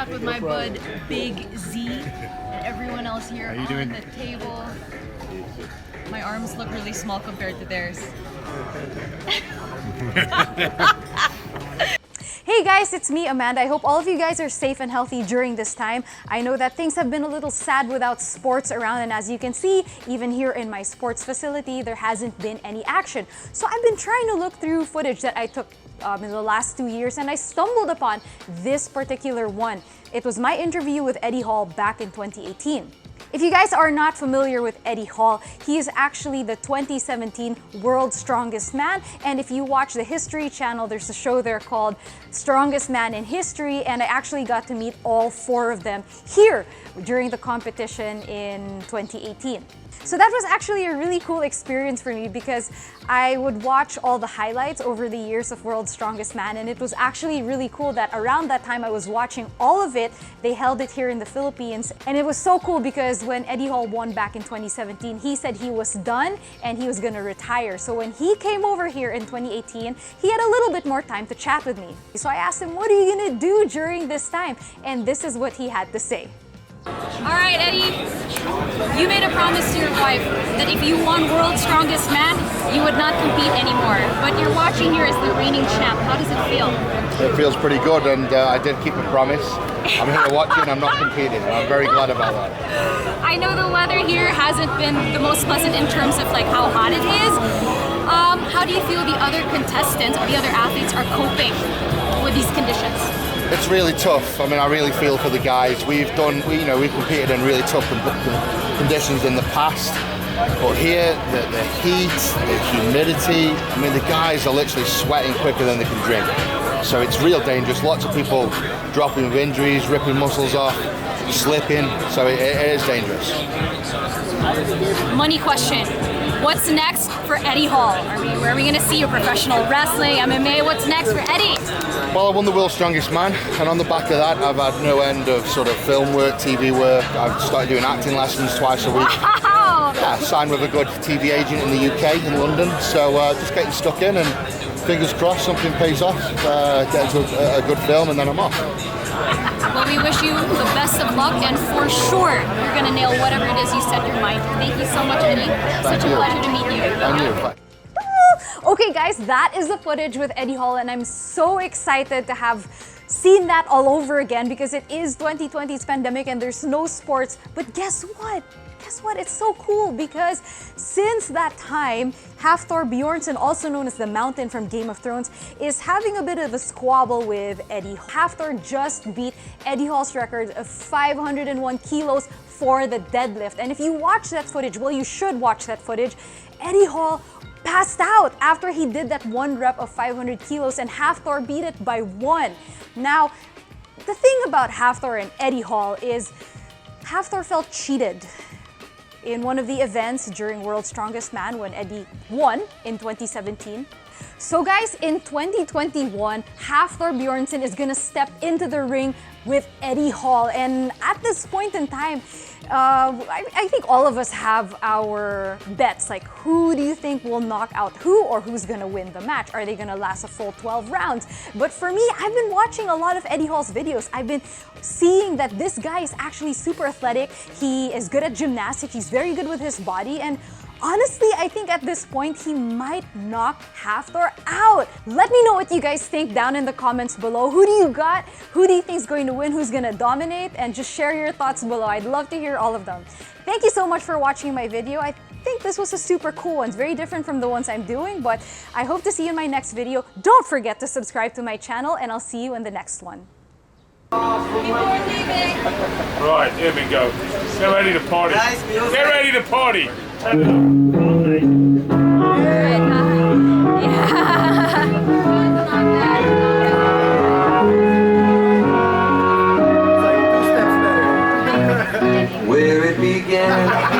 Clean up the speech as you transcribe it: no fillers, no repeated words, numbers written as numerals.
out with my bud Big Z and everyone else here on the table. My arms look really small compared to theirs. Hey guys, it's me, Amanda. I hope all of you guys are safe and healthy during this time. I know that things have been a little sad without sports around, and as you can see, even here in my sports facility, there hasn't been any action. So I've been trying to look through footage that I took in the last 2 years, and I stumbled upon this particular one. It was my interview with Eddie Hall back in 2018. If you guys are not familiar with Eddie Hall, he is actually the 2017 World's Strongest Man. And if you watch the History Channel, there's a show there called Strongest Man in History, and I actually got to meet all 4 of them here during the competition in 2018. So that was actually a really cool experience for me because I would watch all the highlights over the years of World's Strongest Man, and it was actually really cool that around that time I was watching all of it. They held it here in the Philippines, and it was so cool because when Eddie Hall won back in 2017, he said he was done and he was gonna retire. So when he came over here in 2018, he had a little bit more time to chat with me. So I asked him, what are you gonna do during this time? And this is what he had to say. All right, Eddie, you made a promise to your wife that if you won World's Strongest Man, you would not compete anymore. But you're watching here as the reigning champ. How does it feel? It feels pretty good, and I did keep a promise. I'm here watching, I'm not competing. I'm very glad about that. I know the weather here hasn't been the most pleasant in terms of like how hot it is. How do you feel the other contestants or the other athletes are coping with these conditions? It's really tough. I mean, I really feel for the guys. We've competed in really tough conditions in the past, but here, the heat, the humidity, I mean, the guys are literally sweating quicker than they can drink. So it's real dangerous. Lots of people dropping with injuries, ripping muscles off, slipping, so it is dangerous. Money question. What's next for Eddie Hall? Where are we going to see you? Professional wrestling, MMA? What's next for Eddie? Well, I won the World's Strongest Man, and on the back of that, I've had no end of sort of film work, TV work. I've started doing acting lessons twice a week. Wow! Yeah, signed with a good TV agent in the UK, in London. So just getting stuck in, and fingers crossed something pays off, get a good film, and then I'm off. Well, we wish you the best of luck, and for sure, you're going to nail whatever it is you set your mind to. Thank you so much, Eddie. Such a pleasure to meet you. And you. Bye. Okay guys, that is the footage with Eddie Hall, and I'm so excited to have seen that all over again because it is 2020's pandemic and there's no sports. But guess what? It's so cool because since that time, Hafthor Bjornsson, also known as the Mountain from Game of Thrones, is having a bit of a squabble with Eddie. Hafthor just beat Eddie Hall's record of 501 kilos for the deadlift. And if you watch that footage, well, you should watch that footage, Eddie Hall passed out after he did that 1 rep of 500 kilos, and Hafthor beat it by 1. Now, the thing about Hafthor and Eddie Hall is Hafthor felt cheated in one of the events during World's Strongest Man when Eddie won in 2017. So guys, in 2021, Hafthor Bjornsson is gonna step into the ring with Eddie Hall, and at this point in time, I think all of us have our bets, like who do you think will knock out who, or who's gonna win the match? Are they gonna last a full 12 rounds? But for me, I've been watching a lot of Eddie Hall's videos. I've been seeing that this guy is actually super athletic. He is good at gymnastics. He's very good with his body, and honestly, I think at this point, he might knock Hafthor out. Let me know what you guys think down in the comments below. Who do you got? Who do you think is going to win? Who's going to dominate? And just share your thoughts below. I'd love to hear all of them. Thank you so much for watching my video. I think this was a super cool one. It's very different from the ones I'm doing, but I hope to see you in my next video. Don't forget to subscribe to my channel, and I'll see you in the next one. Right, here we go. Get ready to party. Get ready to party. Where it began.